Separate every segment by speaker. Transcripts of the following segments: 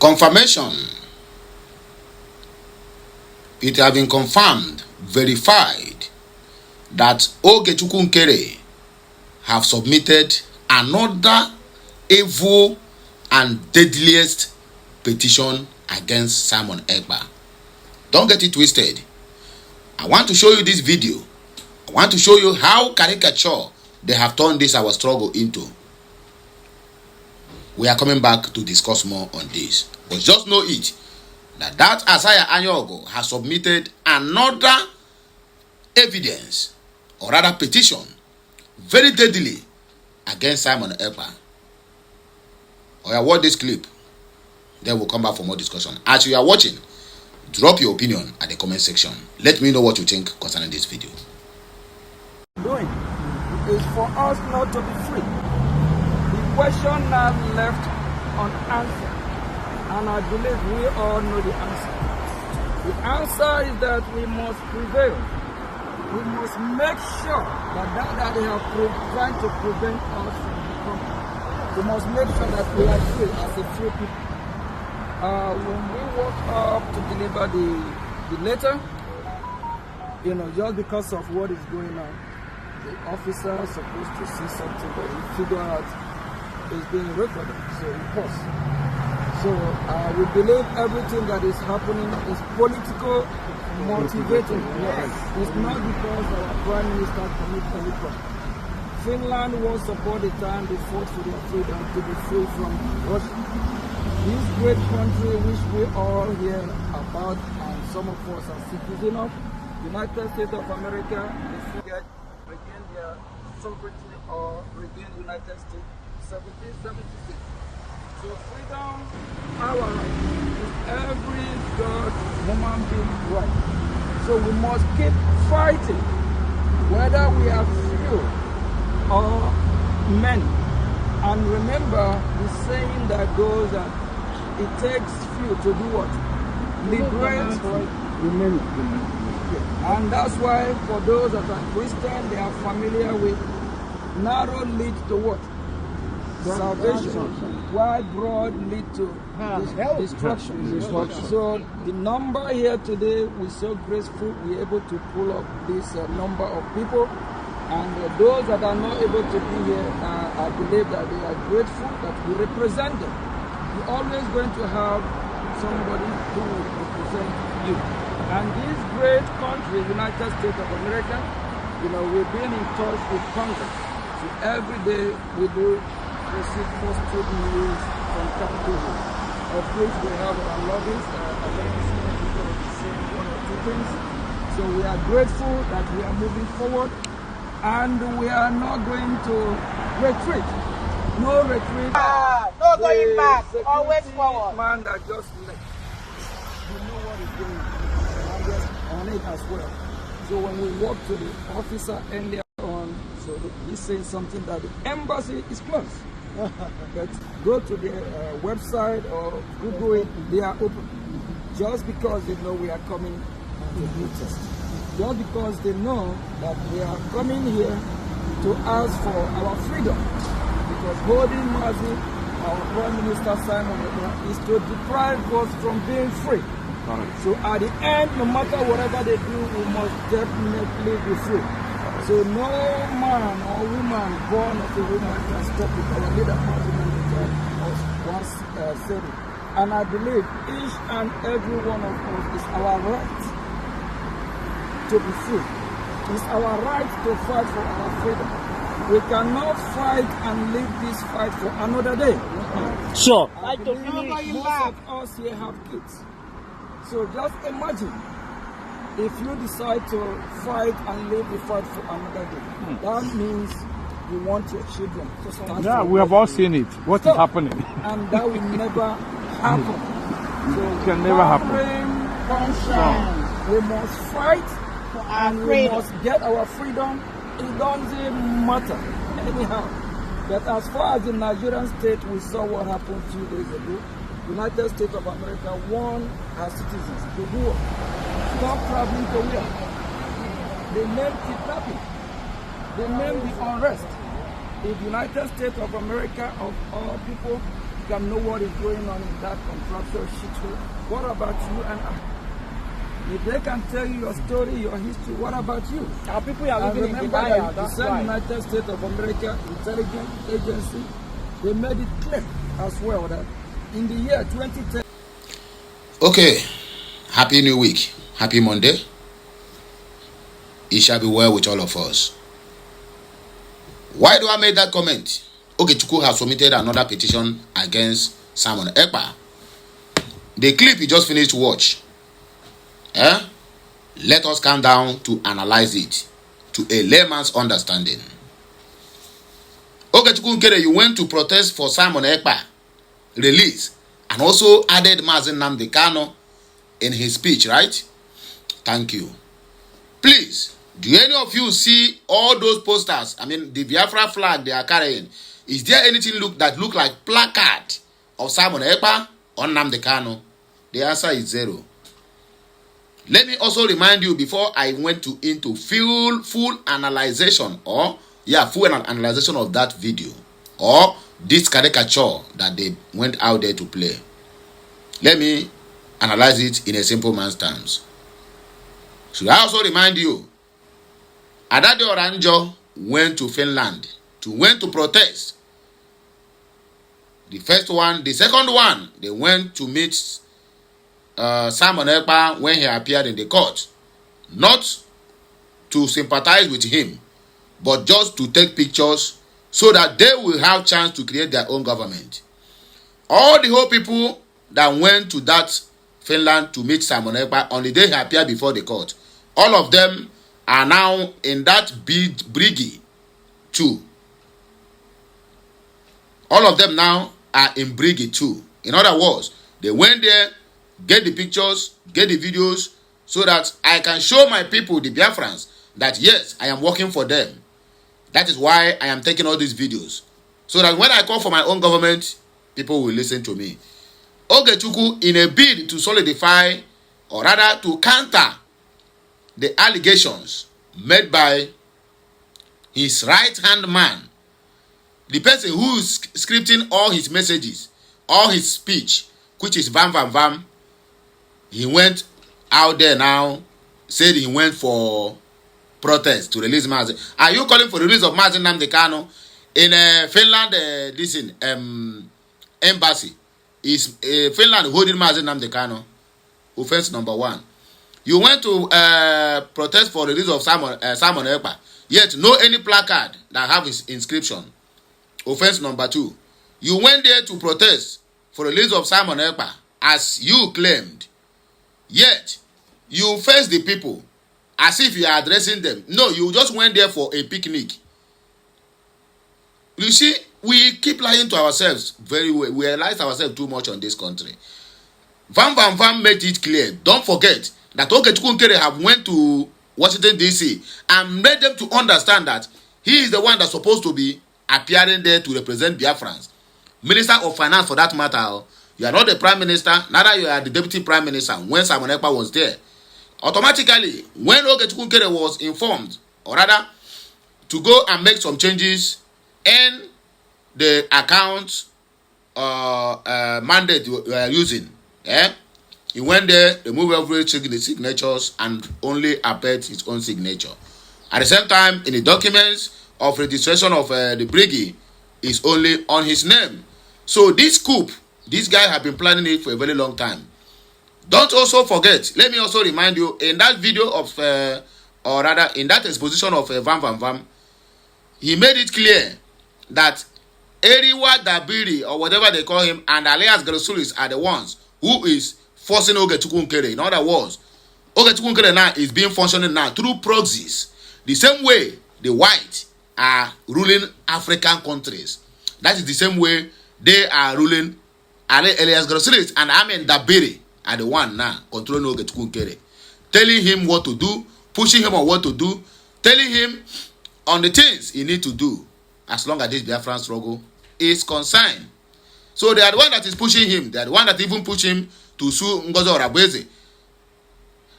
Speaker 1: Confirmation. It has been confirmed, verified, that Ogechukwu Nkere have submitted another evil and deadliest petition against Simon Ekpa. Don't get it twisted. I want to show you this video. I want to show you how caricature they have turned this our struggle into. We are coming back to discuss more on this. But just know it, that Isaiah Anyogo has submitted another evidence, or rather petition, very deadly against Simon Ekpa. Or you watch this clip, then we'll come back for more discussion. As you are watching, drop your opinion at the comment section. Let me know what you think concerning this video.
Speaker 2: Doing is for us not to be free. The question now left unanswered, and I believe we all know the answer. The answer is that we must prevail. We must make sure that they have trying to prevent us from becoming. We must make sure that we are free as a free people. When we walk up to deliver the letter, just because of what is going on, the officer is supposed to see something, but he figure out it's being recorded, so he paused. So we believe everything that is happening is political motivated. Yes. It's not because our Prime Minister committed any crime. Finland was upon the time they fought for their freedom to be free from Russia. This great country which we all hear about, and some of us are citizens of, United States of America, they regain their sovereignty or regain United States 1776. So freedom, our right, is every God, human being right. So we must keep fighting, whether we are few or many. And remember the saying that goes that it takes few to do what? Liberate many. And that's why for those that are Christian, they are familiar with narrow lead to what? Salvation, while broad lead to destruction. So the number here today, we're so grateful we're able to pull up this number of people, and those that are not able to be here, I believe that they are grateful that we represent them. You're always going to have somebody who will represent you. And this great country, United States of America, we've been in touch with Congress. So every day we do receive positive news from Capitol Hill, of which we have our lobbyists, saying one or two things. So we are grateful that we are moving forward, and we are not going to retreat. No retreat.
Speaker 3: No going back. Always forward.
Speaker 2: Man that just left. You know what is going on. I'm just on it as well. So when we walk to the officer earlier on, so he's saying something that the embassy is closed. But go to their website or Google it, they are open. Just because they know we are coming to protest. Just because they know that we are coming here to ask for our freedom. Because holding Mazi, our Prime Minister Simon Ekpa, is to deprive us from being free. So at the end, no matter whatever they do, we must definitely be free. So no man or woman born as a woman can stop it. Our leader once said it. And I believe each and every one of us is our right to be free. It's our right to fight for our freedom. We cannot fight and leave this fight for another day.
Speaker 3: Sure.
Speaker 2: I believe most of us here have kids. So just imagine if you decide to fight and leave the fight for another day. That means you want your children to start.
Speaker 4: Yeah, we have all seen it. What is happening?
Speaker 2: And that will never happen. So
Speaker 4: it can never happen.
Speaker 2: We must fight and we must get our freedom. It doesn't matter anyhow. But as far as the Nigerian state, we saw what happened 2 days ago. United States of America warned our citizens to do what? Stop traveling to where? They named kidnapping. They named the unrest. If the United States of America, of all people, can know what is going on in that contractual shithole. What about you and I? If they can tell you your story, your history, what about you?
Speaker 3: Our people are
Speaker 2: And
Speaker 3: living in
Speaker 2: remember
Speaker 3: denial.
Speaker 2: that the
Speaker 3: That's
Speaker 2: same
Speaker 3: why.
Speaker 2: United States of America Intelligence Agency, they made it clear as well that in the year 2010.
Speaker 1: Okay, happy new week, happy Monday. It shall be well with all of us. Why do I make that comment? Okechukwu has submitted another petition against Simon Ekpa. The clip you just finished watch. Let us calm down to analyze it to a layman's understanding. Okechukwu Nkere, you went to protest for Simon Ekpa release and also added Mazi Nnamdi Kanu in his speech, right? Thank you. Please, do any of you see all those posters? I mean, the Biafra flag they are carrying. Is there anything that look like placard of Simon Ekpa or Nnamdi Kanu? The answer is zero. Let me also remind you before I went into full analyzation of that video or this caricature that they went out there to play. Let me analyze it in a simple man's terms. Should I also remind you, Adade Oranjo went to Finland to protest. The first one, the second one, they went to meet Simon Ekpa when he appeared in the court, not to sympathize with him, but just to take pictures so that they will have chance to create their own government. All the whole people that went to that Finland to meet Simon Ekpa on the day he appeared before the court, all of them are now in that Brgie too. All of them now are in Brgie too. In other words, they went there, get the pictures, get the videos, so that I can show my people, the Biafrans, that yes, I am working for them. That is why I am taking all these videos. So that when I call for my own government, people will listen to me. Okechukwu, in a bid to solidify, or rather to counter the allegations made by his right-hand man, the person who is scripting all his messages, all his speech, which is Vam, he went out there now, said he went for protest to release Mazi. Are you calling for the release of Mazi Nnamdi Kanu in Finland embassy? Is Finland holding Mazi Nnamdi Kanu? Offense number one. You went to protest for the release of Simon Ekpa, yet no any placard that have his inscription. Offense number two. You went there to protest for the release of Simon Ekpa, as you claimed, yet you face the people as if you are addressing them. No, you just went there for a picnic. You see, we keep lying to ourselves very well. We realize ourselves too much on this country. Vam made it clear. Don't forget that Okechukwu Nkere have went to Washington DC and made them to understand that he is the one that's supposed to be appearing there to represent Biafrans. Minister of Finance for that matter. You are not the Prime Minister, neither you are the Deputy Prime Minister when Simon Ekpa was there. Automatically, when Okechukwu Nkere was informed, or rather, to go and make some changes in the account mandate you are using, he went there, removed every signatures, and only applied his own signature. At the same time, in the documents of registration of the Brgie, is only on his name. So this coup, this guy have been planning it for a very long time. Don't also forget, let me also remind you, in that video of, or rather, in that exposition of Vam, he made it clear that Eriwa Dabiri, or whatever they call him, and Alias Grasulis are the ones who is forcing Okechukwu Nkere. In other words, Okechukwu Nkere now is being functioning now through proxies. The same way the white are ruling African countries. That is the same way they are ruling Elias Grasulis and Amen Dabiri are the one now controlling Okechukwu Nkere, telling him what to do, pushing him on what to do, telling him on the things he need to do as long as this Biafran struggle is concerned. So they are the one that is pushing him. They are the one that even push him to sue Ngozi Orabweze.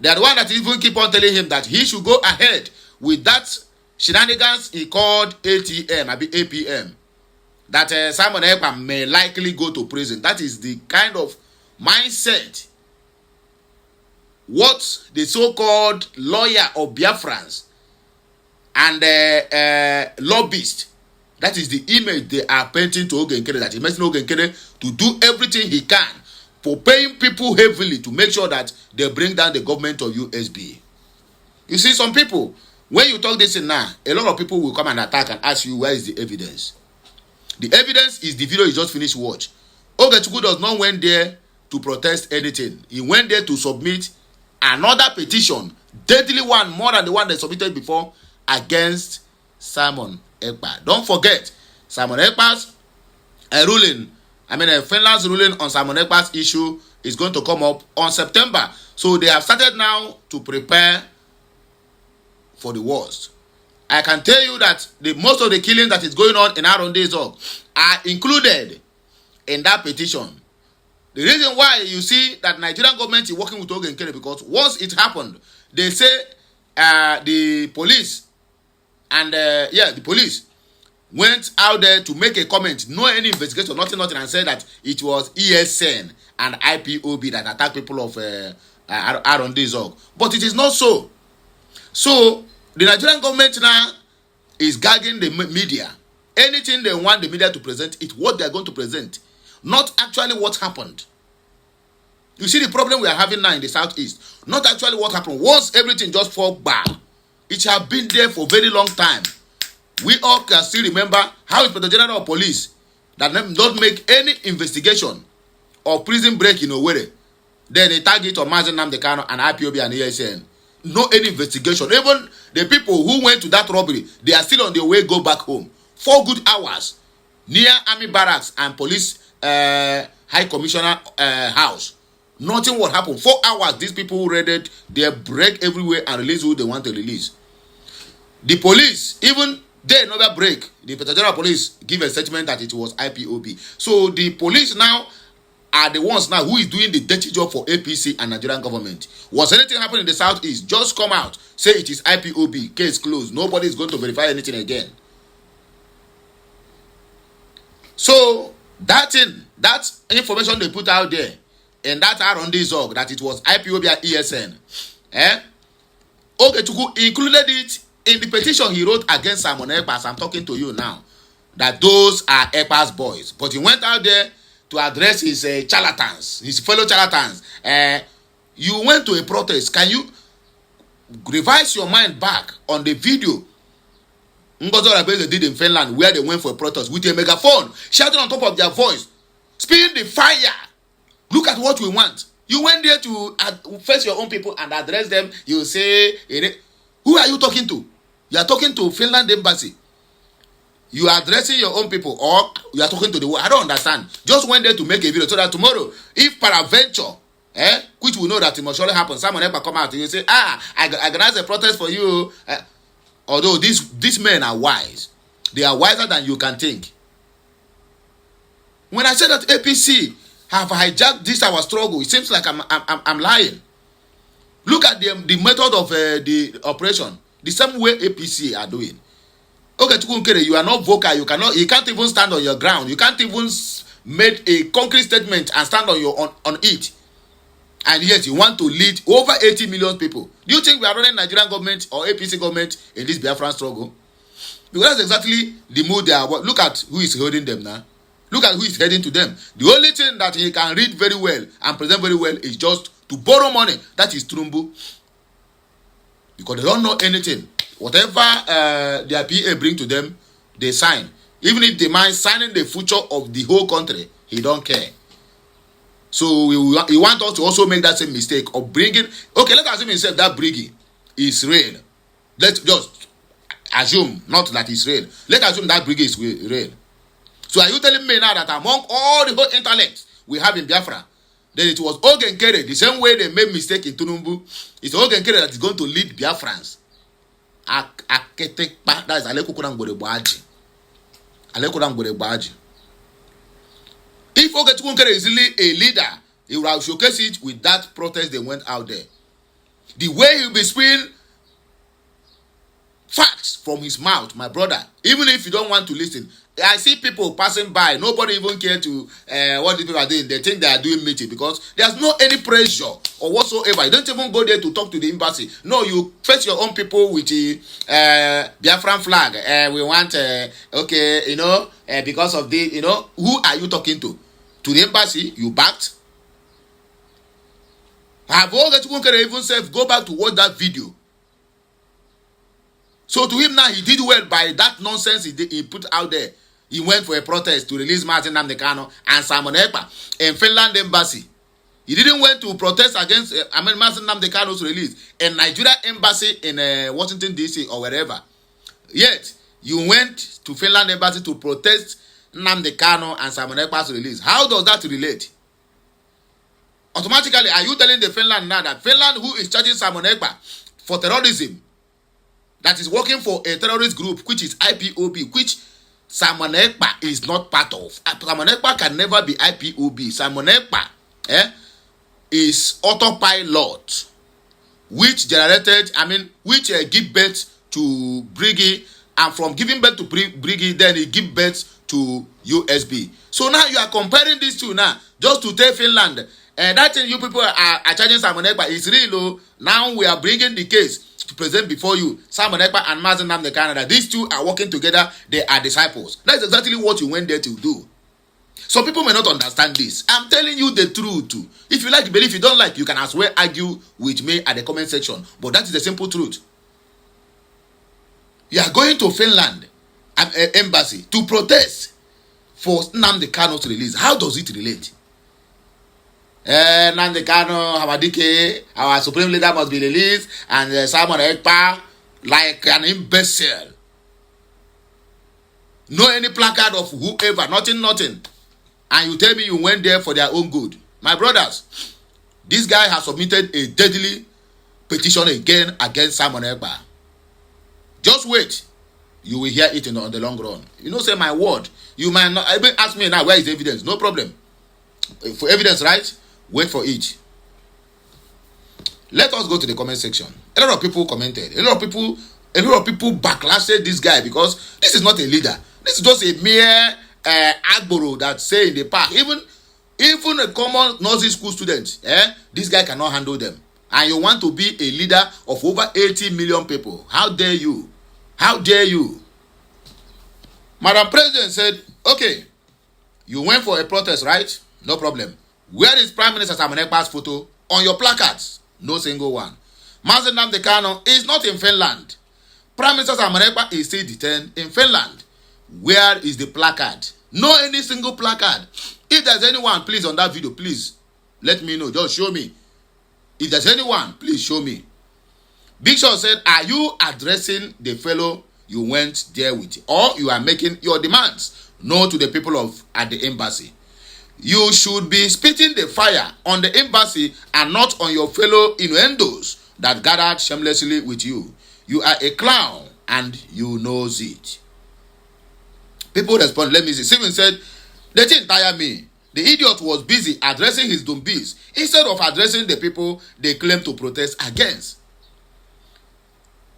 Speaker 1: They are the one that even keep on telling him that he should go ahead with that shenanigans he called ATM, APM. that Simon Ekpa may likely go to prison. That is the kind of mindset what the so-called lawyer of Biafrans and lobbyists, that is the image they are painting to Oge Nkere, that he makes Oge Nkere to do everything he can for paying people heavily to make sure that they bring down the government of USB. You see, some people, when you talk this in now, a lot of people will come and attack and ask you, where is the evidence? The evidence is the video you just finished watch. Ogechukwu does not went there to protest anything. He went there to submit another petition, deadly one, more than the one they submitted before, against Simon Ekpa. Don't forget, Simon Ekpa's ruling, Finland's ruling on Simon Ekpa's issue is going to come up on September. So they have started now to prepare for the worst. I can tell you that most of the killing that is going on in Arondezog are included in that petition. The reason why you see that Nigerian government is working with Oge Nkere, because once it happened, they say the police and the police went out there to make a comment, no any investigation, nothing, and said that it was ESN and IPOB that attacked people of Arondezog. But it is not so. So the Nigerian government now is gagging the media. Anything they want the media to present, it's what they are going to present, not actually what happened. You see the problem we are having now in the southeast, not actually what happened. Once everything just fall back, it has been there for a very long time. We all can still remember how Inspector General of Police that don't make any investigation or prison break in Owerri. Then they target on Mazen Namdekano and IPOB and ESN. No any investigation. Even the people who went to that robbery, they are still on their way go back home. 4 good hours near Army Barracks and Police High Commissioner house. Nothing will happen. 4 hours, these people who raided, they break everywhere and release who they want to release. The police, even they never break. The General Police give a statement that it was IPOB. So the police now are the ones now who is doing the dirty job for APC and Nigerian government. Was anything happening in the southeast? Just come out, say it is IPOB, case closed. Nobody is going to verify anything again. So that information they put out there, and that are on this org, that it was IPOB and ESN, Ogechukwu included it in the petition he wrote against Simon Ekpa, as I'm talking to you now, that those are Ekpa's boys. But he went out there to address his charlatans, his fellow charlatans. You went to a protest. Can you revise your mind back on the video Ngozi Orebeze did in Finland, where they went for a protest with a megaphone, shouting on top of their voice, spitting the fire. Look at what we want. You went there to face your own people and address them. You say, who are you talking to? You are talking to Finland embassy. You are addressing your own people, or you are talking to the world. I don't understand. Just went there to make a video so that tomorrow, if peradventure, which we know that it must surely happen, someone ever come out and you say, I organize a protest for you. Although these men are wise, they are wiser than you can think. When I said that APC have hijacked this our struggle, it seems like I'm lying. Look at the method of the operation, the same way APC are doing. Okay, Chukwunkere, you are not vocal. You can't even stand on your ground. You can't even make a concrete statement and stand on it. And yet you want to lead over 80 million people. Do you think we are running Nigerian government or APC government in this Biafran struggle? Because that's exactly the mood they are. Look at who is holding them now. Look at who is heading to them. The only thing that he can read very well and present very well is just to borrow money. That is Trumbu. Because they don't know anything. Whatever their PA bring to them, they sign. Even if they mind signing the future of the whole country, he don't care. So he want us to also make that same mistake of bringing. Okay, let's assume himself that Brgie is real. Let's just assume not that it's real. Let's assume that Brgie is real. So are you telling me now that among all the whole intellects we have in Biafra, then it was Oge Nkere, the same way they made mistake in Tunumbu, it's Oge Nkere that is going to lead Biafrans? That is Alekukuran Brgie. If Oge Chukwunkere is really a leader, he will showcase it with that protest they went out there. The way he'll be spewing facts from his mouth, my brother, even if you don't want to listen, I see people passing by. Nobody even care to what the people are doing. They think they are doing meeting because there's no any pressure or whatsoever. You don't even go there to talk to the embassy. No, you face your own people with the Biafran flag. We want okay, you know, because of the, you know, who are you talking to? To the embassy? You backed? Have all that you can even say go back to watch that video. So to him now, he did well by that nonsense he put out there. He went for a protest to release Martin Nnamdi Kanu and Simon Ekpa in Finland embassy. He didn't went to protest against Martin Nnamdi Kanu's release in Nigeria embassy in Washington DC or wherever. Yet you went to Finland embassy to protest Nnamdi Kanu and Simon Ekpa's release. How does that relate? Automatically, are you telling the Finland now that Finland, who is charging Simon Ekpa for terrorism, that is working for a terrorist group which is IPOB, which Simon Ekpa is not part of? Simon Ekpa can never be IPOB. Simon Ekpa is autopilot, which generated, which give birth to Brgie, and from giving birth to Brgie, then he give birth to USB. So now you are comparing these two now, just to tell Finland, that thing you people are charging Simon Ekpa is real. Now we are bringing the case to present before you. Simon Ekpa and Martin Nnamdi Kanu, these two are working together. They are disciples. That's exactly what you went there to do. Some people may not understand this. I'm telling you the truth. If you like, believe. If you don't like, you can as well argue with me at the comment section. But that is the simple truth. You are going to Finland embassy to protest for Nnamdi Kanu's release. How does it relate? Nnamdi Kanu, Hamadike, our supreme leader must be released, and Simon Ekpa, like an imbecile. No any placard of whoever, nothing. And you tell me you went there for their own good. My brothers, this guy has submitted a deadly petition again against Simon Ekpa. Just wait. You will hear it on the long run. You know, say my word. You might not even ask me now, where is the evidence? No problem. For evidence, right? Wait for it. Let us go to the comment section. A lot of people commented. A lot of people backlashed this guy because this is not a leader. This is just a mere agboro that say in the park. Even a common nursery school student, this guy cannot handle them. And you want to be a leader of over 80 million people. How dare you? How dare you? Madam President said, okay, you went for a protest, right? No problem. Where is Prime Minister Simon Ekpa's photo on your placards? No single one. Martin Nnamdi Kanu is not in Finland. Prime Minister Simon Ekpa is still detained in Finland. Where is the placard? No any single placard. If there's anyone, please, on that video, please let me know. Just show me. If there's anyone, please show me. Big Shot said, are you addressing the fellow you went there with? Or you are making your demands known to the people at the embassy? You should be spitting the fire on the embassy and not on your fellow innuendos that gathered shamelessly with you. You are a clown and you knows it. People respond, let me see. Steven said, they didn't tire me. The idiot was busy addressing his dumbies instead of addressing the people they claim to protest against.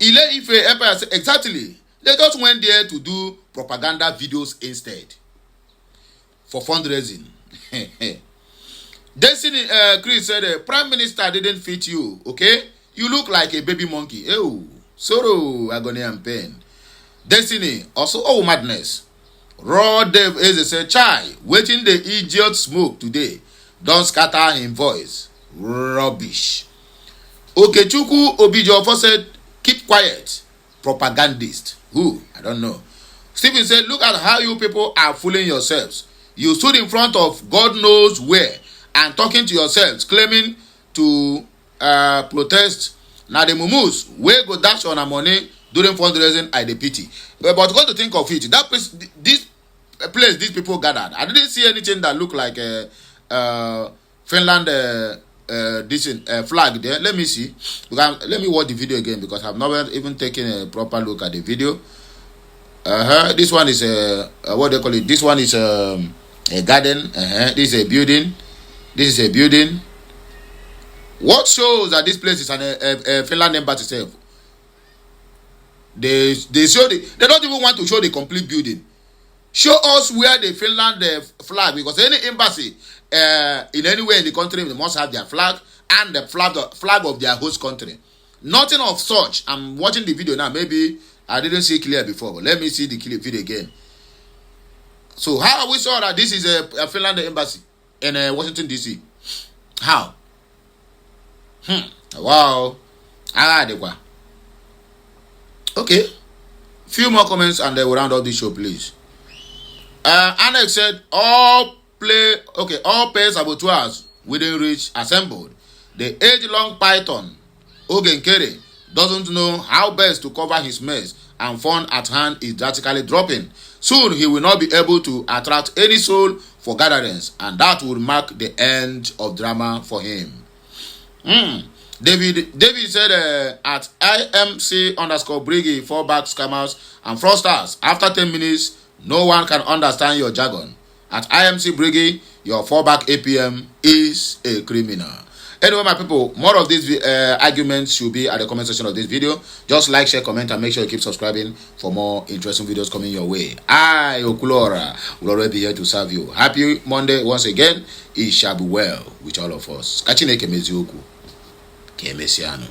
Speaker 1: Ile Ife Empire said, exactly. They just went there to do propaganda videos instead. For fundraising. Destiny Chris said, Prime Minister didn't fit you, okay? You look like a baby monkey. Oh, sorrow, agony and pain. Destiny also, oh madness. Raw Dave Eze said, chai, waiting the idiot smoke today. Don't scatter him voice. Rubbish. Okechukwu Obijofo said, keep quiet. Propagandist. Who? I don't know. Stephen said, look at how you people are fooling yourselves. You stood in front of God knows where and talking to yourselves, claiming to protest. Now the mumus, where go dash on our money during fundraising at the pity. But go to think of it. That place, this place, these people gathered. I didn't see anything that looked like Finland flag there. Let me see. Let me watch the video again because I've never even taken a proper look at the video. This one is what they call it. This one is a garden. This is a building. This is a building. What shows that this place is a Finland embassy itself? They show they don't even want to show the complete building. Show us where the Finland flag, because any embassy in any way in the country, they must have their flag and the flag of their host country. Nothing of such. I'm watching the video now. Maybe I didn't see it clear before, but let me see the video again. So how are we sure that this is a Finland embassy in Washington DC? How? Wow. Okay. Few more comments and then we'll round up this show, please. Alex said all pay saboteurs within reach assembled. The age-long python Ogenkere doesn't know how best to cover his mess, and fun at hand is drastically dropping. Soon he will not be able to attract any soul for gatherings, and that will mark the end of drama for him. David said at IMC_Brgie fallback scammers and fraudsters. After 10 minutes, no one can understand your jargon. At IMC Brgie, your fallback APM is a criminal. Anyway, my people, more of these arguments should be at the comment section of this video. Just like, share, comment, and make sure you keep subscribing for more interesting videos coming your way. I, Okulora, will already be here to serve you. Happy Monday once again. It shall be well with all of us. Kachineke mezioku. Kemesiano.